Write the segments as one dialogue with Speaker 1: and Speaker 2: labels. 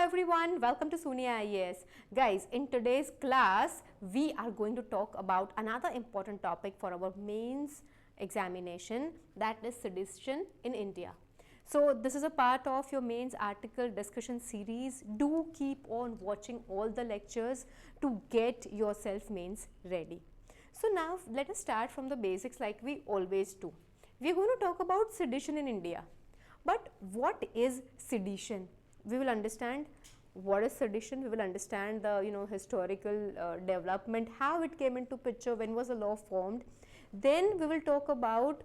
Speaker 1: everyone, welcome to Sunya IAS. Guys, in today's class, we are going to talk about another important topic for our mains examination, that is sedition in India. So this is a part of your mains article discussion series. Do keep on watching all the lectures to get yourself mains ready. So now let us start from the basics like we always do. We are going to talk about sedition in India. But what is sedition? We will understand what is sedition. We will understand the historical development, how it came into picture, when was the law formed. Then we will talk about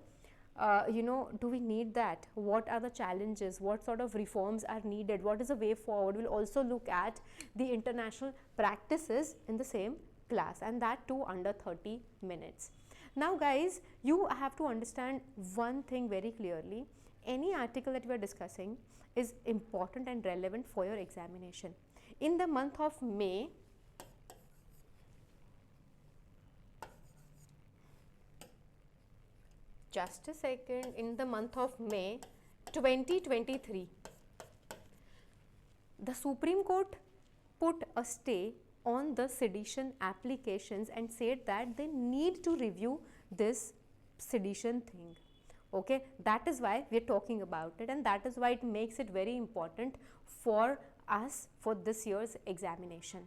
Speaker 1: do we need that? What are the challenges? What sort of reforms are needed? What is the way forward? We'll also look at the international practices in the same class, and that too under 30 minutes. Now guys, you have to understand one thing very clearly. Any article that we are discussing is important and relevant for your examination. In the month of May, just a second, in the month of May 2023, the Supreme Court put a stay on the sedition applications and said that they need to review this sedition thing. Okay, that is why we are talking about it, and that is why it makes it very important for us for this year's examination.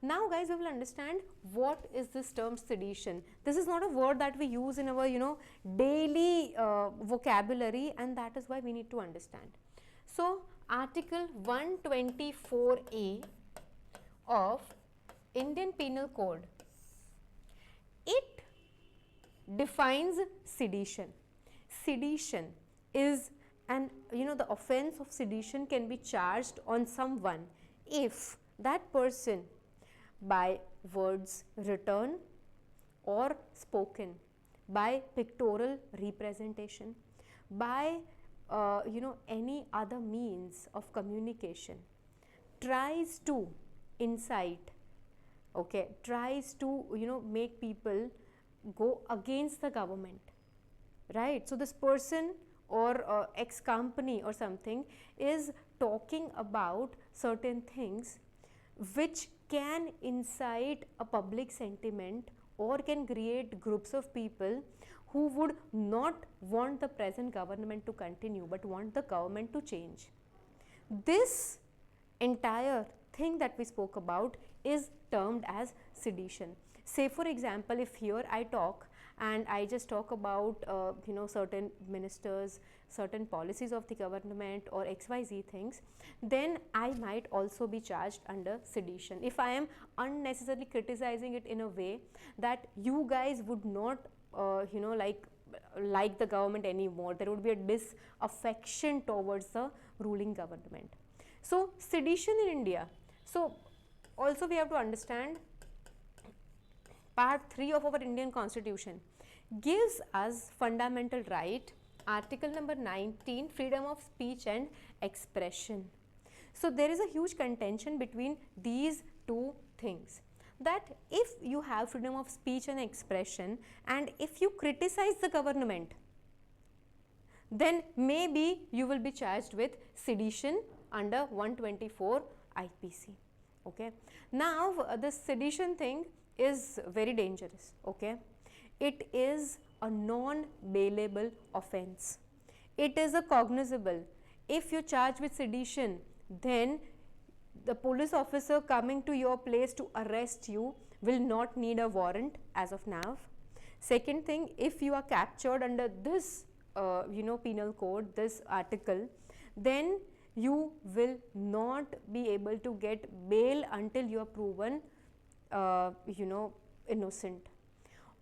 Speaker 1: Now guys, we will understand what is this term sedition. This is not a word that we use in our daily vocabulary, and that is why we need to understand. So article 124A of Indian Penal Code, it defines sedition. Sedition is the offense of sedition can be charged on someone if that person by words written or spoken, by pictorial representation, by any other means of communication tries to incite, tries to make people go against the government. Right, so this person or X company or something is talking about certain things which can incite a public sentiment or can create groups of people who would not want the present government to continue but want the government to change. This entire thing that we spoke about is termed as sedition. Say for example, if here I talk and I just talk about certain ministers, certain policies of the government or XYZ things, then I might also be charged under sedition if I am unnecessarily criticizing it in a way that you guys would not like the government anymore. There would be a disaffection towards the ruling government. So sedition in India. So also we have to understand part 3 of our Indian Constitution gives us fundamental right, article number 19, freedom of speech and expression. So there is a huge contention between these two things, that if you have freedom of speech and expression and if you criticize the government, then maybe you will be charged with sedition under 124 IPC. Okay, now this sedition thing is very dangerous. Okay, it is a non-bailable offense. It is a cognizable. If you charge with sedition, then the police officer coming to your place to arrest you will not need a warrant as of now. Second thing, if you are captured under this penal code, this article, then you will not be able to get bail until you are proven innocent.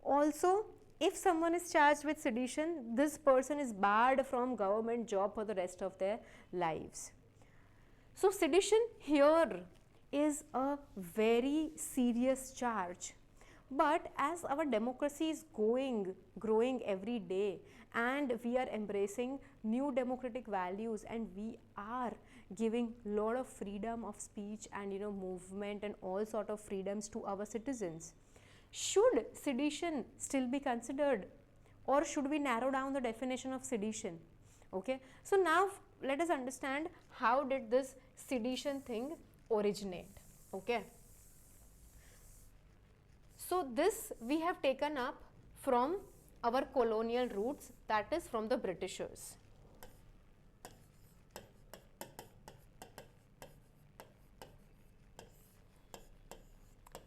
Speaker 1: Also, if someone is charged with sedition, this person is barred from government job for the rest of their lives. So sedition here is a very serious charge. But as our democracy is growing every day, and we are embracing new democratic values, and we are giving lot of freedom of speech and movement and all sort of freedoms to our citizens, should sedition still be considered, or should we narrow down the definition of sedition? Okay, so now let us understand how did this sedition thing originate. Okay. So this we have taken up from our colonial roots, that is from the Britishers.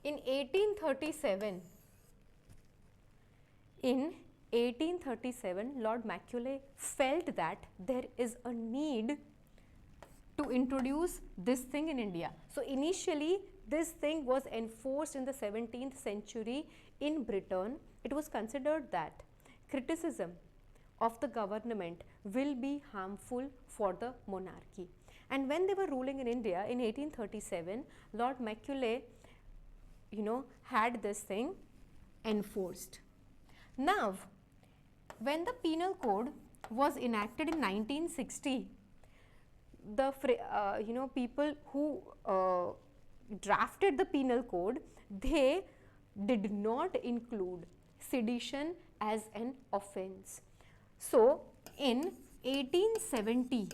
Speaker 1: In 1837, Lord Macaulay felt that there is a need to introduce this thing in India. So initially this thing was enforced in the 17th century in Britain. It was considered that criticism of the government will be harmful for the monarchy. And when they were ruling in India in 1837, Lord Macaulay, had this thing enforced. Now, when the Penal Code was enacted in 1960, the people who drafted the Penal Code, they did not include sedition as an offence. So, in 1870,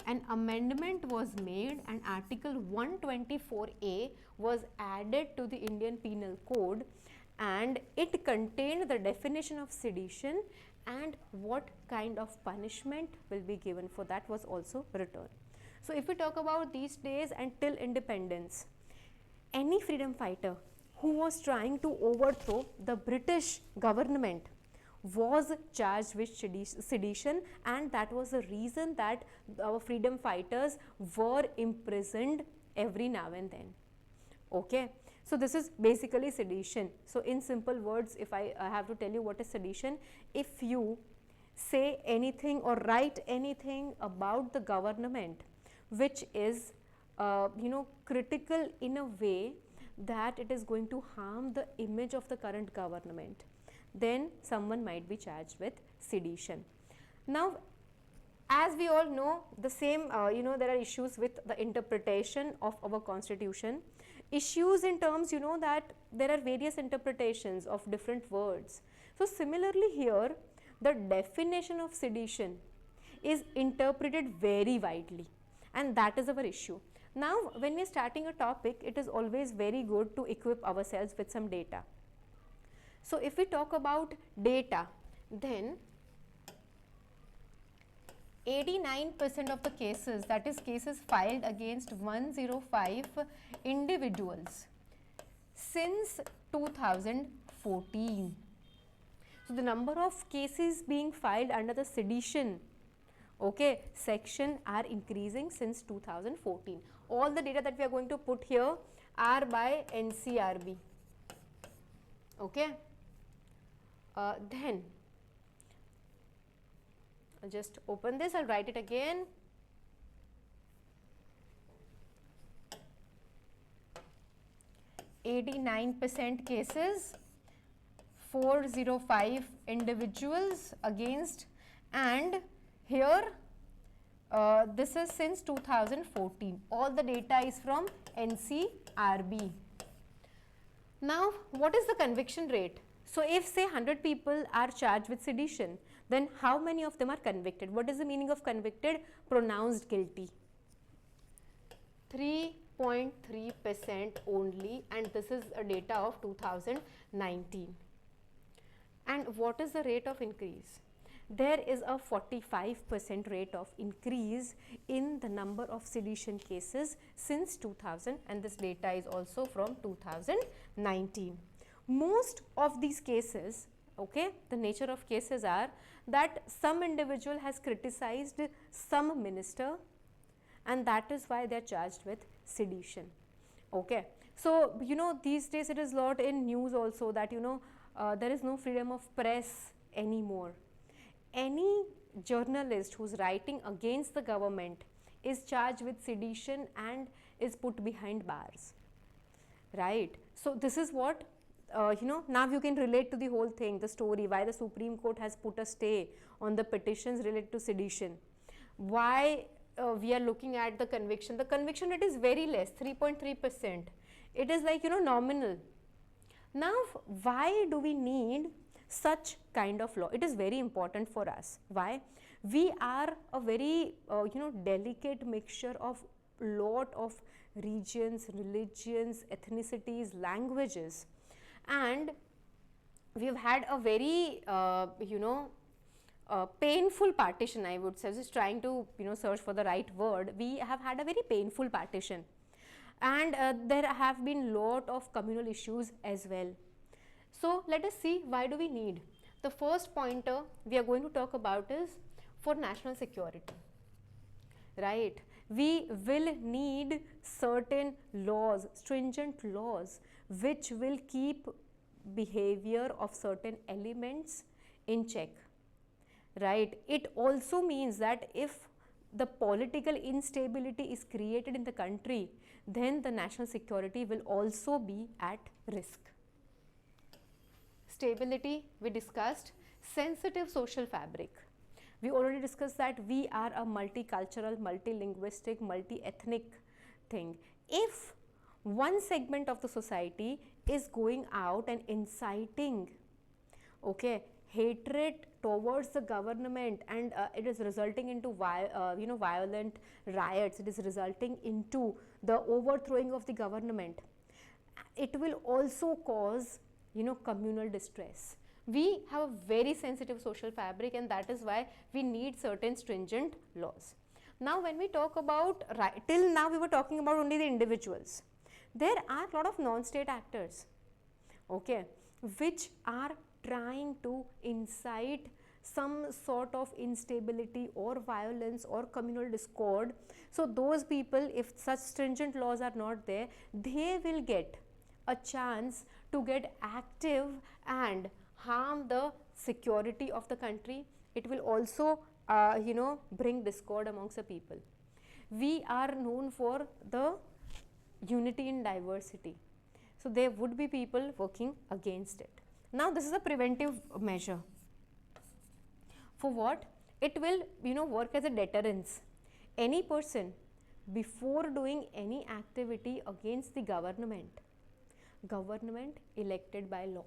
Speaker 1: an amendment was made and Article 124A was added to the Indian Penal Code, and it contained the definition of sedition and what kind of punishment will be given for that was also written. So if we talk about these days and till independence, any freedom fighter who was trying to overthrow the British government was charged with sedition, and that was the reason that our freedom fighters were imprisoned every now and then. Okay. So this is basically sedition. So in simple words, if I have to tell you what is sedition, if you say anything or write anything about the government which is critical in a way that it is going to harm the image of the current government, then someone might be charged with sedition. Now, as we all know, the same there are issues with the interpretation of our constitution, issues in terms that there are various interpretations of different words. So similarly here, the definition of sedition is interpreted very widely, and that is our issue. Now when we are starting a topic, it is always very good to equip ourselves with some data. So if we talk about data, then 89% of the cases, that is cases filed against 105 individuals since 2014. So the number of cases being filed under the sedition section are increasing since 2014. All the data that we are going to put here are by NCRB. Okay. Then I'll just open this, I'll write it again. (89% cases, 405 individuals against, and here this is since 2014. All the data is from NCRB. Now, what is the conviction rate? So if say 100 people are charged with sedition, then how many of them are convicted? What is the meaning of convicted? Pronounced guilty. 3.3% only, and this is a data of 2019. And what is the rate of increase? There is a 45% rate of increase in the number of sedition cases since 2000, and this data is also from 2019. Most of these cases, the nature of cases are that some individual has criticized some minister, and that is why they are charged with sedition. Okay. So, these days it is a lot in news also that, there is no freedom of press anymore. Any journalist who is writing against the government is charged with sedition and is put behind bars, right? So this is what, now you can relate to the whole thing, the story, why the Supreme Court has put a stay on the petitions related to sedition, why we are looking at the conviction. The conviction rate is very less, 3.3%. It is like, nominal. Now, why do we need such kind of law? It is very important for us. Why? We are a very delicate mixture of lot of regions, religions, ethnicities, languages, and we've had a very painful partition, I would say. Just trying to search for the right word. We have had a very painful partition, and there have been lot of communal issues as well. So let us see, why do we need? The first pointer we are going to talk about is for national security, right? We will need certain laws, stringent laws, which will keep behavior of certain elements in check, right? It also means that if the political instability is created in the country, then the national security will also be at risk. Stability, we discussed. Sensitive social fabric, we already discussed that we are a multicultural, multilinguistic, multi-ethnic thing. If one segment of the society is going out and inciting hatred towards the government, and it is resulting into violent riots, it is resulting into the overthrowing of the government, it will also cause communal distress. We have a very sensitive social fabric, and that is why we need certain stringent laws. Now when we talk about, till now we were talking about only the individuals. There are a lot of non-state actors, which are trying to incite some sort of instability or violence or communal discord. So those people, if such stringent laws are not there, they will get a chance to get active and harm the security of the country. It will also bring discord amongst the people. We are known for the unity in diversity, so there would be people working against it. Now this is a preventive measure. For what? It will work as a deterrence. Any person, before doing any activity against the government elected by law,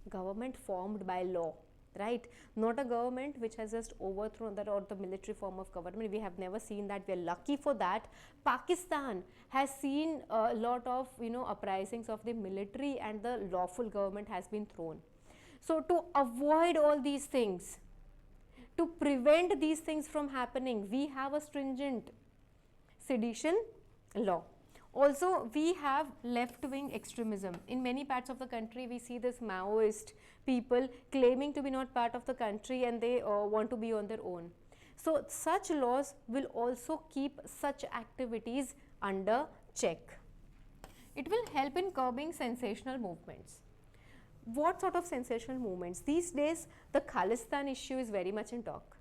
Speaker 1: government formed by law, right? Not a government which has just overthrown that, or the military form of government. We have never seen that. We are lucky for that. Pakistan has seen a lot of uprisings of the military, and the lawful government has been thrown. So to avoid all these things, to prevent these things from happening, we have a stringent sedition law. Also, we have left-wing extremism. In many parts of the country, we see this Maoist people claiming to be not part of the country, and they want to be on their own. So such laws will also keep such activities under check. It will help in curbing sensational movements. What sort of sensational movements? These days, the Khalistan issue is very much in talk,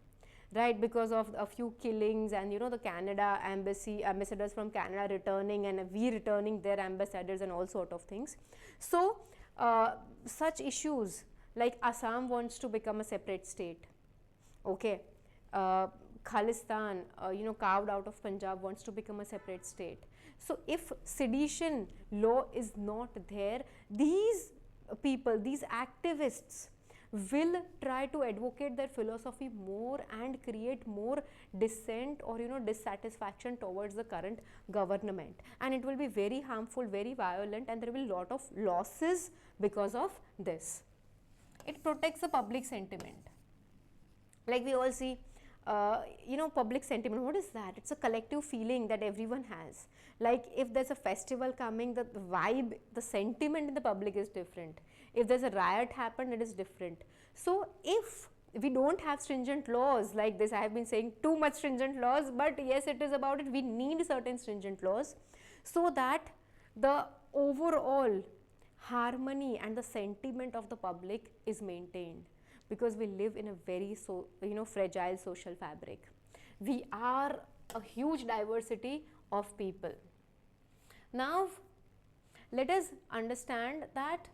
Speaker 1: right? Because of a few killings, and the Canada ambassadors from Canada returning, and we returning their ambassadors, and all sort of things. So such issues like Assam wants to become a separate state, Khalistan carved out of Punjab wants to become a separate state. So if sedition law is not there, these people, these activists will try to advocate their philosophy more and create more dissent or dissatisfaction towards the current government, and it will be very harmful, very violent, and there will be a lot of losses because of this. It protects the public sentiment. Like we all see public sentiment. What is that? It's a collective feeling that everyone has. Like if there's a festival coming, the vibe, the sentiment in the public is different. If there's a riot happened, it is different. So if we don't have stringent laws like this, I have been saying too much stringent laws, but yes, it is about it. We need certain stringent laws so that the overall harmony and the sentiment of the public is maintained, because we live in a very fragile social fabric. We are a huge diversity of people. Now let us understand that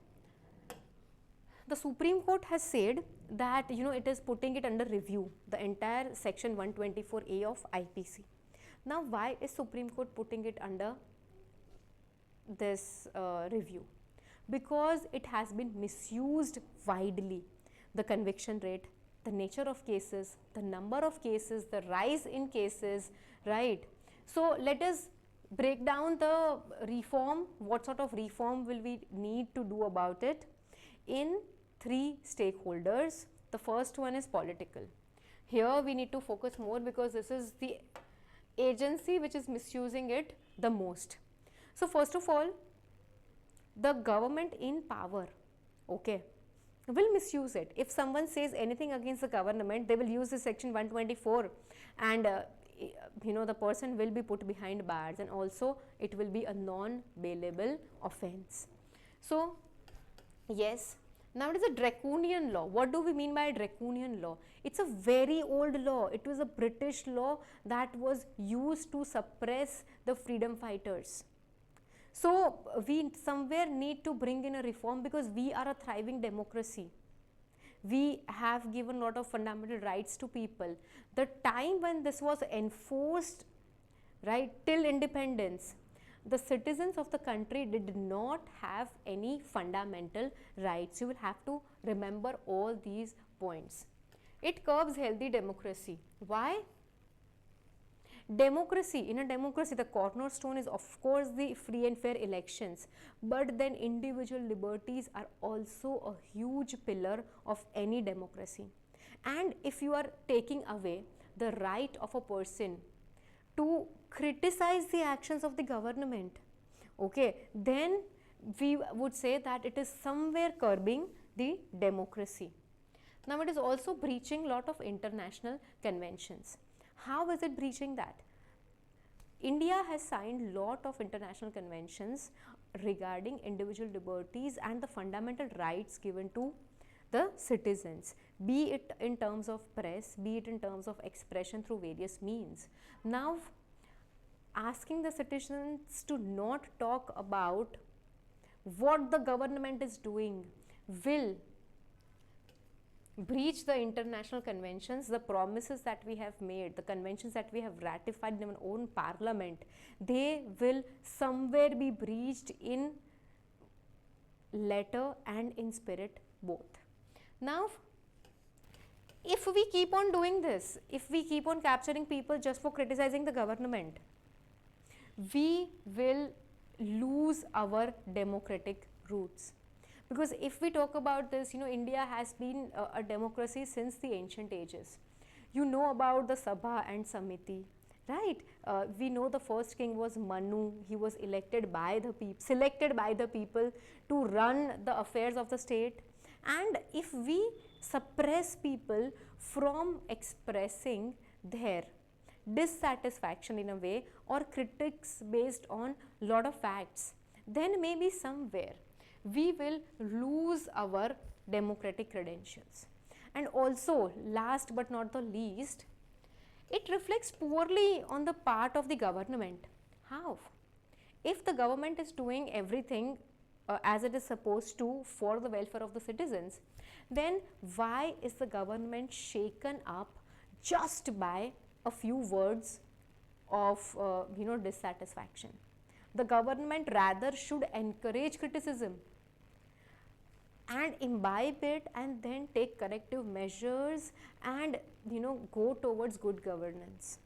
Speaker 1: the Supreme Court has said that it is putting it under review, the entire section 124A of IPC. Now why is Supreme Court putting it under this review? Because it has been misused widely. The conviction rate the nature of cases, the number of cases, the rise in cases, right? So let us break down the reform, what sort of reform will we need to do about it in 3 stakeholders. The first one is political. Here we need to focus more because this is the agency which is misusing it the most. So first of all, the government in power, okay, will misuse it. If someone says anything against the government, they will use the section 124 and the person will be put behind bars, and also it will be a non-bailable offense. So yes, now it is a draconian law. What do we mean by a draconian law? It's a very old law. It was a British law that was used to suppress the freedom fighters. So we somewhere need to bring in a reform because we are a thriving democracy. We have given a lot of fundamental rights to people. The time when this was enforced, right, till independence, the citizens of the country did not have any fundamental rights. You will have to remember all these points. It curbs healthy democracy. Why? Democracy, in a democracy, the cornerstone is of course the free and fair elections, but then individual liberties are also a huge pillar of any democracy. And if you are taking away the right of a person to criticize the actions of the government, okay, then we would say that it is somewhere curbing the democracy. Now it is also breaching lot of international conventions. How is it breaching that? India has signed lot of international conventions regarding individual liberties and the fundamental rights given to the citizens, be it in terms of press, be it in terms of expression through various means. Now, asking the citizens to not talk about what the government is doing will breach the international conventions, the promises that we have made, the conventions that we have ratified in our own parliament. They will somewhere be breached in letter and in spirit both. Now, if we keep on doing this, if we keep on capturing people just for criticizing the government, we will lose our democratic roots. Because if we talk about this, India has been a democracy since the ancient ages. You know about the Sabha and Samiti, right? We know the first king was Manu. He was elected by the people, selected by the people to run the affairs of the state. And if we suppress people from expressing their dissatisfaction in a way or critics based on lot of facts, then maybe somewhere we will lose our democratic credentials. And also, last but not the least, it reflects poorly on the part of the government. How? If the government is doing everything as it is supposed to for the welfare of the citizens, then why is the government shaken up just by a few words of dissatisfaction? The government rather should encourage criticism and imbibe it and then take corrective measures and go towards good governance.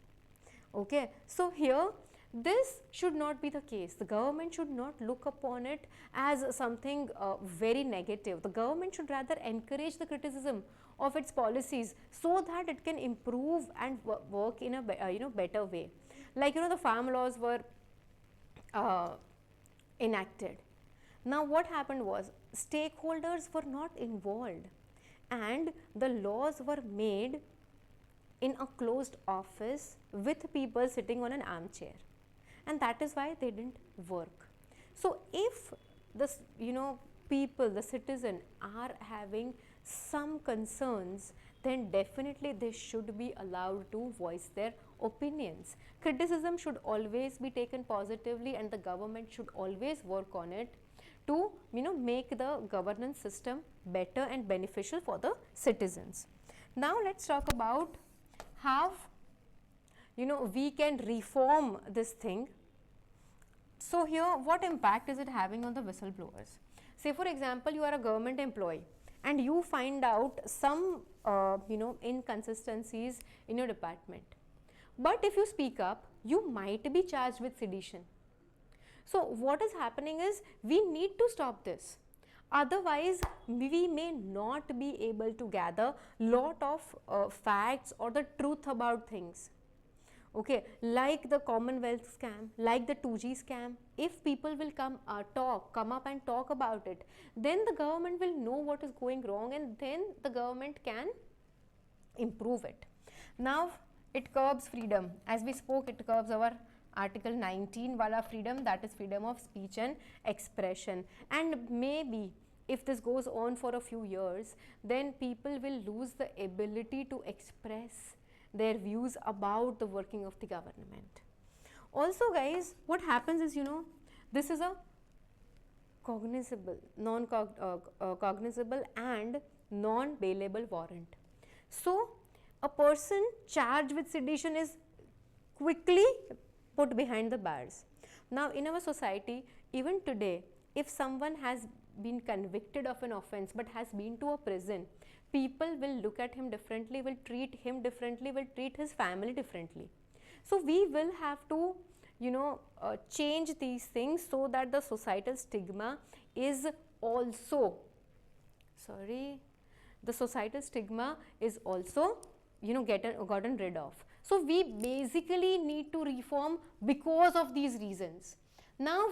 Speaker 1: Okay, so here this should not be the case. The government should not look upon it as something very negative. The government should rather encourage the criticism of its policies so that it can improve and work in a better way. Like the farm laws were enacted. Now what happened was stakeholders were not involved and the laws were made in a closed office with people sitting on an armchair, and that is why they didn't work. So if the people, the citizen are having some concerns, then definitely they should be allowed to voice their opinions. Criticism should always be taken positively and the government should always work on it to make the governance system better and beneficial for the citizens. Now let's talk about how we can reform this thing. So here what impact is it having on the whistleblowers? Say for example you are a government employee and you find out some inconsistencies in your department. But if you speak up, you might be charged with sedition. So what is happening is we need to stop this. Otherwise, we may not be able to gather lot of facts or the truth about things. Okay, like the Commonwealth scam, like the 2G scam, if people will come up and talk about it, then the government will know what is going wrong, and then the government can improve it. Now, it curbs freedom. As we spoke, it curbs our Article 19 wala freedom, that is freedom of speech and expression. And maybe if this goes on for a few years, then people will lose the ability to express their views about the working of the government. Also guys, what happens is, this is a cognizable, cognizable and non-bailable warrant. So a person charged with sedition is quickly put behind the bars. Now in our society, even today, if someone has been convicted of an offence but has been to a prison, people will look at him differently, will treat him differently, will treat his family differently. So we will have to change these things so that the societal stigma is also, the societal stigma is also gotten rid of. So we basically need to reform because of these reasons. Now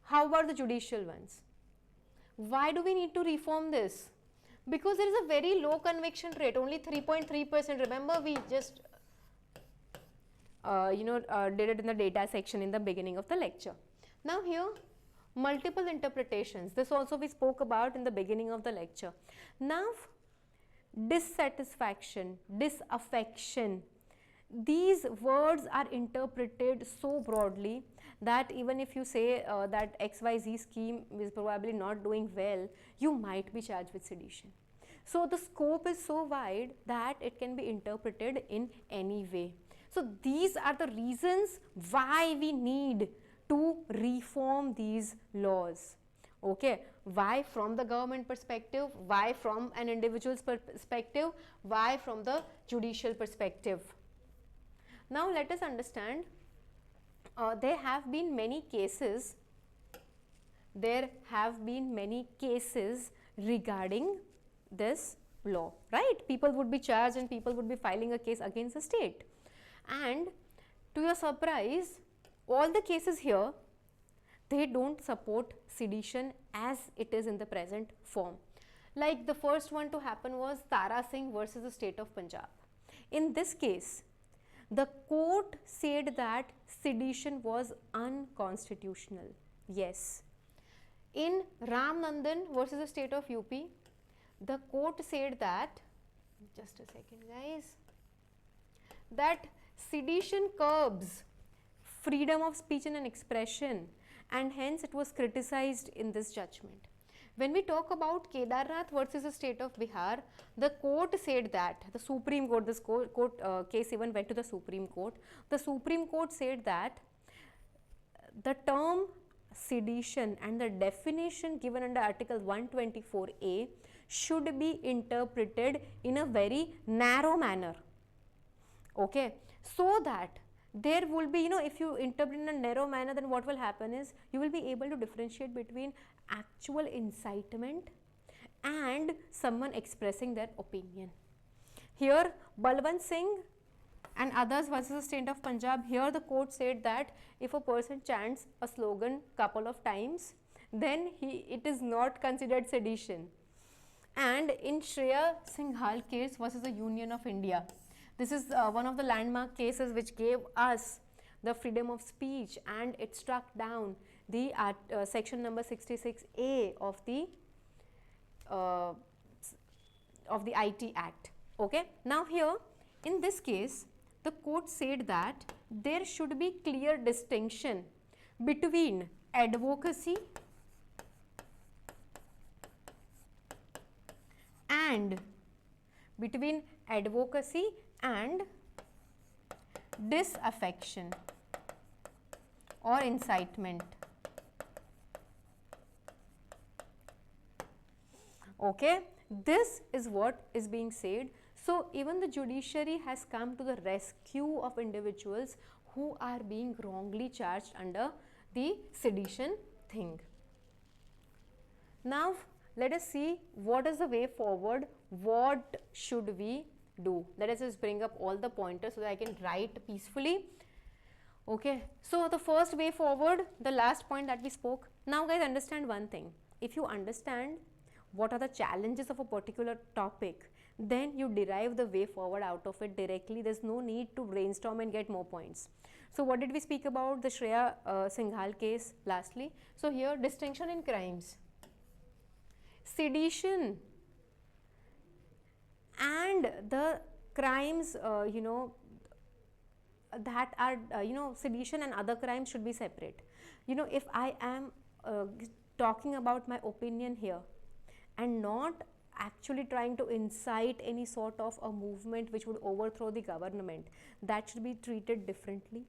Speaker 1: how about the judicial ones? Why do we need to reform this? Because there is a very low conviction rate, only 3.3%. Remember, we just did it in the data section in the beginning of the lecture. Now here, multiple interpretations. This also we spoke about in the beginning of the lecture. Now, dissatisfaction, disaffection, these words are interpreted so broadly that even if you say that XYZ scheme is probably not doing well, you might be charged with sedition. So the scope is so wide that it can be interpreted in any way. So these are the reasons why we need to reform these laws. Okay, why from the government perspective, why from an individual's perspective, why from the judicial perspective. Now let us understand, there have been many cases regarding this law, right? People would be charged and people would be filing a case against the state. And to your surprise, all the cases here, they don't support sedition as it is in the present form. Like the first one to happen was Tara Singh versus the state of Punjab. In this case, the court said that sedition was unconstitutional. Yes. In Ram Nandan versus the state of UP, the court said that, just a second guys, that sedition curbs freedom of speech and expression, and hence it was criticized in this judgment. When we talk about Kedarnath versus the state of Bihar, the court said that, the Supreme Court, this case even went to the Supreme Court. The Supreme Court said that the term sedition and the definition given under Article 124A should be interpreted in a very narrow manner. Okay, so that there will be, if you interpret in a narrow manner, then what will happen is you will be able to differentiate between actual incitement and someone expressing their opinion. Here, Balwant Singh and others versus the state of Punjab, here the court said that if a person chants a slogan couple of times, then it is not considered sedition. And in Shreya Singhal case versus the Union of India, this is one of the landmark cases which gave us the freedom of speech, and it struck down the section number 66A of the IT Act. Okay. Now here, in this case, the court said that there should be clear distinction between advocacy and disaffection or incitement. Okay, This is what is being said. So even the judiciary has come to the rescue of individuals who are being wrongly charged under the sedition thing. Now let us see what is the way forward, what should we do. Let us just bring up all the pointers so that I can write peacefully. Okay, so the first way forward, the last point that we spoke. Now guys, understand one thing. If you understand what are the challenges of a particular topic, then you derive the way forward out of it directly. There's no need to brainstorm and get more points. So what did we speak about? The Shreya Singhal case lastly. So here, distinction in crimes. Sedition and the crimes, that are, sedition and other crimes should be separate. If I am talking about my opinion here and not actually trying to incite any sort of a movement which would overthrow the government, that should be treated differently.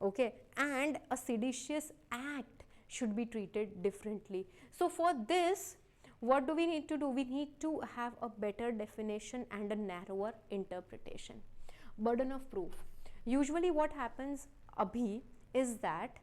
Speaker 1: Okay, and a seditious act should be treated differently. So for this, what do we need to do? We need to have a better definition and a narrower interpretation. Burden of proof. Usually what happens abhi is that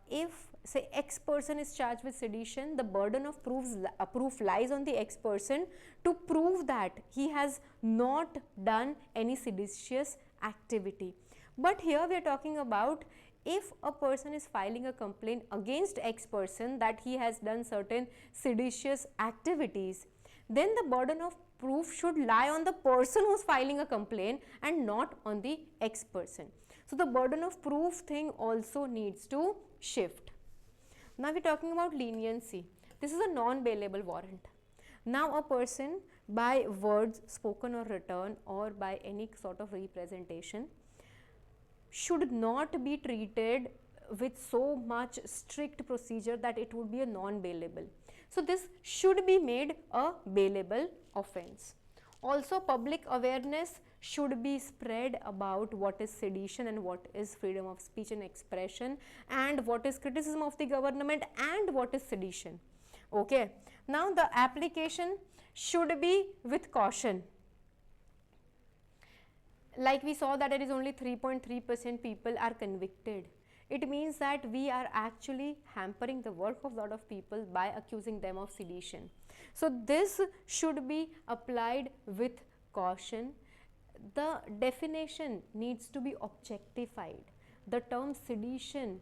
Speaker 1: if say X person is charged with sedition, the burden of proof lies on the X person to prove that he has not done any seditious activity. But here we are talking about, if a person is filing a complaint against X person that he has done certain seditious activities, then the burden of proof should lie on the person who is filing a complaint and not on the X person. So the burden of proof thing also needs to shift. Now we are talking about leniency. This is a non-bailable warrant. Now a person, by words spoken or written or by any sort of representation, should not be treated with so much strict procedure that it would be a non-bailable. So this should be made a bailable offence. Also, public awareness should be spread about what is sedition and what is freedom of speech and expression, and what is criticism of the government and what is sedition. Okay. Now the application should be with caution. Like we saw that it is only 3.3% people are convicted. It means that we are actually hampering the work of a lot of people by accusing them of sedition. So this should be applied with caution. The definition needs to be objectified. The term sedition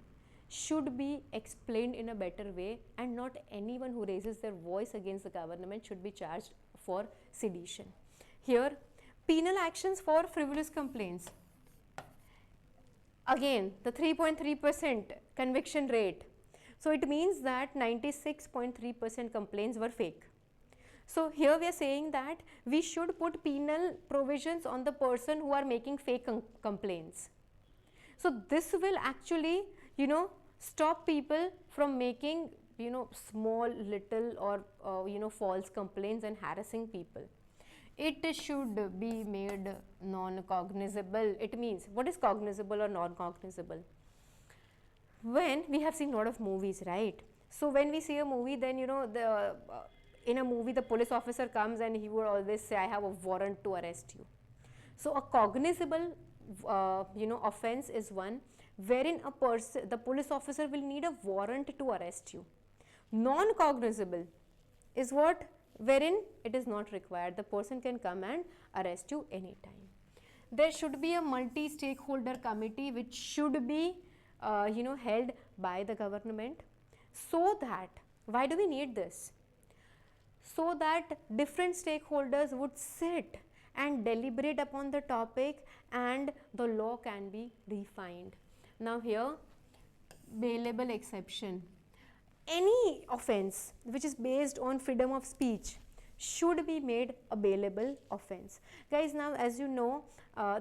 Speaker 1: should be explained in a better way, and not anyone who raises their voice against the government should be charged for sedition. Here, penal actions for frivolous complaints. Again, the 3.3% conviction rate. So it means that 96.3% complaints were fake. So here we are saying that we should put penal provisions on the person who are making fake complaints. So this will actually, stop people from making, small, little or, false complaints and harassing people. It should be made non-cognizable. It means, what is cognizable or non-cognizable? When we have seen a lot of movies, right? So when we see a movie, then in a movie the police officer comes and he would always say, I have a warrant to arrest you. So a cognizable offense is one wherein the police officer will need a warrant to arrest you. Non-cognizable is what? Wherein it is not required. The person can come and arrest you anytime. There should be a multi-stakeholder committee which should be held by the government, so that, why do we need this? So that different stakeholders would sit and deliberate upon the topic and the law can be refined. Now here, bailable exception. Any offence which is based on freedom of speech should be made a bailable offence. Guys, now as you know I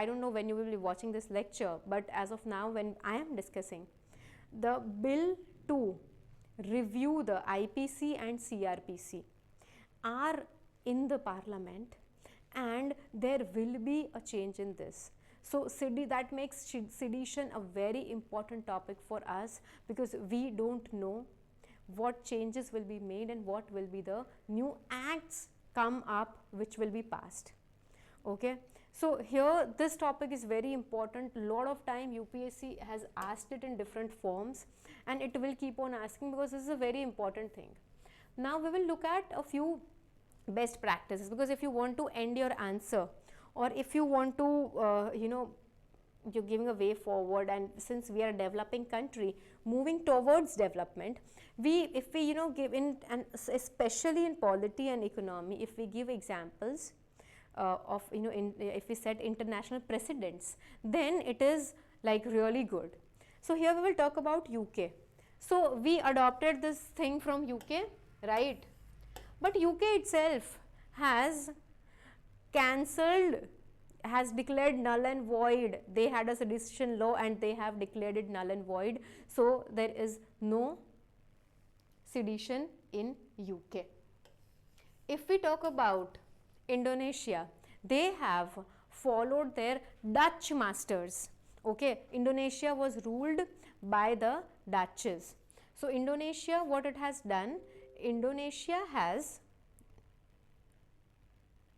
Speaker 1: don't know when you will be watching this lecture, but as of now when I am discussing, the bill to review the IPC and CRPC are in the parliament, and there will be a change in this. So that makes sedition a very important topic for us, because we don't know what changes will be made and what will be the new acts come up which will be passed. Okay. So here this topic is very important. Lot of time UPSC has asked it in different forms and it will keep on asking because this is a very important thing. Now we will look at a few best practices, because if you want to end your answer or if you want to you're giving a way forward, and since we are a developing country moving towards development, if we give in, and especially in polity and economy, if we give examples of if we set international precedents, then it is like really good. So here we will talk about UK. So we adopted this thing from UK, right? But UK itself has cancelled, has declared null and void. They had a sedition law and they have declared it null and void. So there is no sedition in UK. If we talk about Indonesia, they have followed their Dutch masters. Okay, Indonesia was ruled by the Dutches. So Indonesia, what it has done, Indonesia has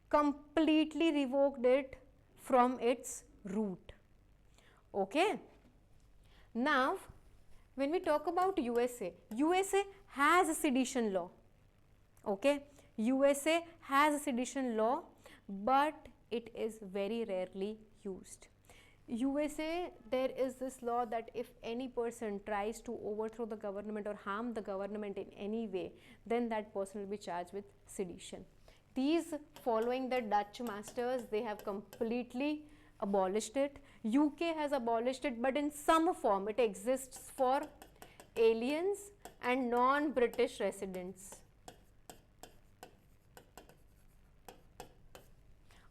Speaker 1: completely revoked it from its root. Okay. Now when we talk about USA, USA has a sedition law. Okay, USA has a sedition law, but it is very rarely used. USA, there is this law that if any person tries to overthrow the government or harm the government in any way, then that person will be charged with sedition. These, following the Dutch masters, they have completely abolished it. UK has abolished it, but in some form it exists for aliens and non-British residents.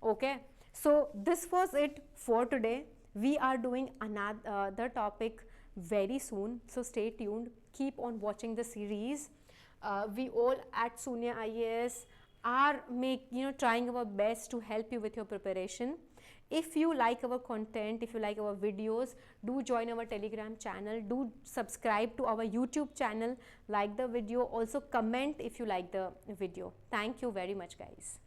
Speaker 1: Okay, so this was it for today. We are doing another topic very soon, so stay tuned. Keep on watching the series. We all at Sunya IAS are trying our best to help you with your preparation. If you like our content, if you like our videos, do join our Telegram channel, do subscribe to our YouTube channel, like the video, also comment if you like the video. Thank you very much, guys.